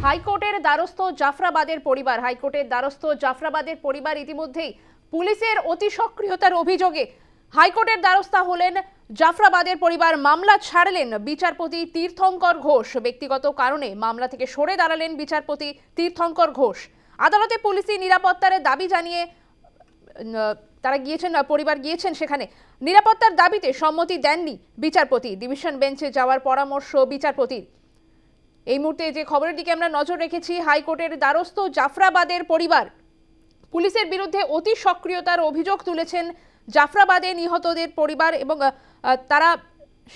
হাইকোর্টের দ্বারস্থ জাফরাবাদের পরিবার। হাইকোর্টের দ্বারস্থ জাফরাবাদের পরিবার ইতিমধ্যেই পুলিশের অতি সক্রিয়তার অভিযোগে হাইকোর্টের দ্বারস্থ হলেন জাফরাবাদের পরিবার। মামলা ছাড়লেন বিচারপতি তীর্থঙ্কর ঘোষ। ব্যক্তিগত কারণে মামলা থেকে সরে দাঁড়ালেন বিচারপতি তীর্থঙ্কর ঘোষ। আদালতে পুলিশি নিরাপত্তার দাবি জানিয়ে তারা গিয়েছেন, পরিবার গিয়েছেন সেখানে। নিরাপত্তার দাবিতে সম্মতি দেননি বিচারপতি। ডিভিশন বেঞ্চে যাওয়ার পরামর্শ বিচারপতির। এই মুহূর্তে যে খবরের দিকে আমরা নজর রেখেছি, হাইকোর্টের দ্বারস্থ জাফরাবাদের পরিবার পুলিশের বিরুদ্ধে অতি সক্রিয়তার অভিযোগ তুলেছেন জাফরাবাদে নিহতদের পরিবার এবং তারা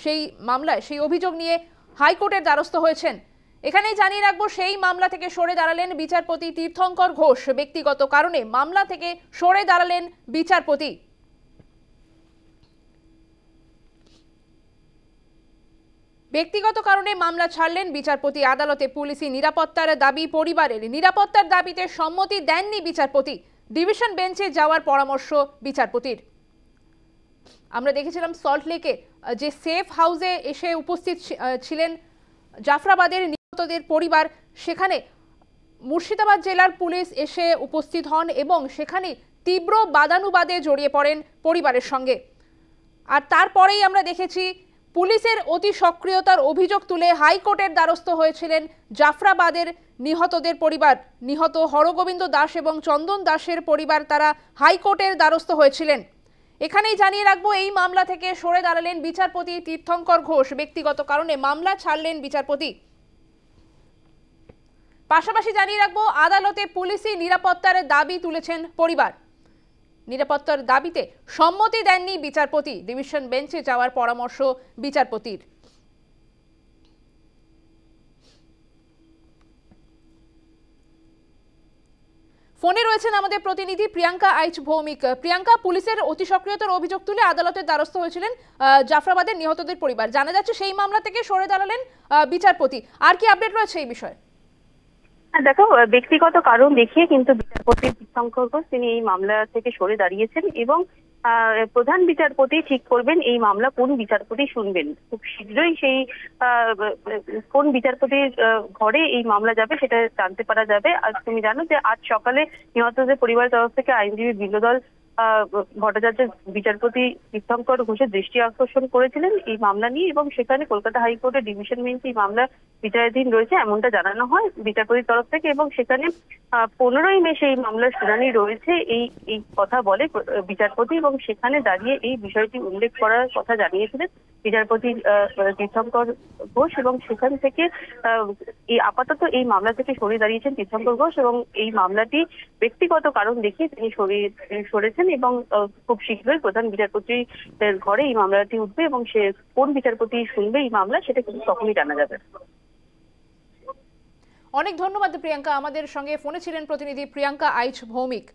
সেই মামলায় সেই অভিযোগ নিয়ে হাইকোর্টের দ্বারস্থ হয়েছেন। এখানেই জানিয়ে রাখবো, সেই মামলা থেকে সরে দাঁড়ালেন বিচারপতি তীর্থঙ্কর ঘোষ। ব্যক্তিগত কারণে মামলা থেকে সরে দাঁড়ালেন বিচারপতি। ব্যক্তিগত কারণে মামলা ছাড়লেন বিচারপতি। আদালতে পুলিশি নিরাপত্তার দাবি পরিবারের। নিরাপত্তার দাবিতে সম্মতি দেননি বিচারপতি। ডিভিশন বেঞ্চে যাওয়ার পরামর্শ বিচারপতির। আমরা দেখেছিলাম সল্টলেকে যে সেফ হাউসে এসে উপস্থিত ছিলেন জাফরাবাদের নিহতদের পরিবার, সেখানে মুর্শিদাবাদ জেলার পুলিশ এসে উপস্থিত হন এবং সেখানে তীব্র বাদানুবাদে জড়িয়ে পড়েন পরিবারের সঙ্গে। আর তারপরেই আমরা দেখেছি পুলিশের অতি সক্রিয়তার অভিযোগ তুলে হাইকোর্টের দ্বারস্থ হয়েছিলেন জাফরাবাদের নিহতদের পরিবার। নিহত হরগোবিন্দ দাস এবং চন্দন দাসের পরিবার তারা হাইকোর্টের দ্বারস্থ হয়েছিলেন। এখানেই জানিয়ে রাখবো, এই মামলা থেকে সরে দাঁড়ালেন বিচারপতি তীর্থঙ্কর ঘোষ। ব্যক্তিগত কারণে মামলা ছাড়লেন বিচারপতি। পাশাপাশি জানিয়ে রাখবো, আদালতে পুলিশি নিরাপত্তার দাবি তুলেছেন পরিবার। নিরাপত্তার দাবিতে সম্মতি দেননি বিচারপতি। ডিভিশন বেঞ্চে যাওয়ার পরামর্শ বিচারপতির। ফোনে রয়েছেন আমাদের প্রতিনিধি প্রিয়াঙ্কা আইচ ভৌমিক। প্রিয়াঙ্কা, পুলিশের অতি সক্রিয়তার অভিযোগ তুলে আদালতের দ্বারস্থ হয়েছিলেন জাফরাবাদের নিহতদের পরিবার। জানা যাচ্ছে সেই মামলা থেকে সরে দাঁড়ালেন বিচারপতি। আর কি আপডেট রয়েছে এই বিষয়ে? দেখো, ব্যক্তিগত কারণ দেখিয়ে কিন্তু বিচারপতি তীর্থঙ্কর ঘোষ তিনি এই মামলা থেকে সরে দাঁড়িয়েছেন এবং প্রধান বিচারপতি ঠিক করবেন এই মামলা কোন বিচারপতি শুনবেন। খুব শীঘ্রই সেই কোন বিচারপতির ঘরে এই মামলা যাবে সেটা জানতে পারা যাবে। আর তুমি জানো যে আজ সকালে নিহতদের পরিবারের তরফ থেকে আইনজীবী বিল্লদল ভট্টাচার্য বিচারপতি তীর্থঙ্কর ঘোষের দৃষ্টি আকর্ষণ করেছিলেন এই মামলা নিয়ে এবং সেখানে কলকাতা হাইকোর্টের ডিভিশন বেঞ্চে এই মামলা বিচারাধীন রয়েছে এমনটা জানানো হয় বিচারপতির তরফ থেকে। এবং সেখানে 15ই মে সেই মামলার শুনানি রয়েছে এই কথা বলে বিচারপতি এবং সেখানে দাঁড়িয়ে এই বিষয়টি উল্লেখ করার কথা জানিয়েছিলেন বিচারপতি তীর্থঙ্কর ঘোষ এবং সেখান থেকে আপাতত এই মামলা থেকে সরে দাঁড়িয়েছেন তীর্থঙ্কর ঘোষ এবং এই মামলাটি ব্যক্তিগত কারণ দেখিয়ে তিনি সরেছেন এবং খুব শীঘ্রই প্রধান বিচারপতির ঘরে এই মামলাটি উঠবে এবং সে কোন বিচারপতি শুনবে এই মামলা সেটা কিন্তু তখনই জানা যাবে। অনেক ধন্যবাদ প্রিয়াঙ্কা। আমাদের সঙ্গে ফোনে ছিলেন প্রতিনিধি প্রিয়াঙ্কা আইচ ভৌমিক।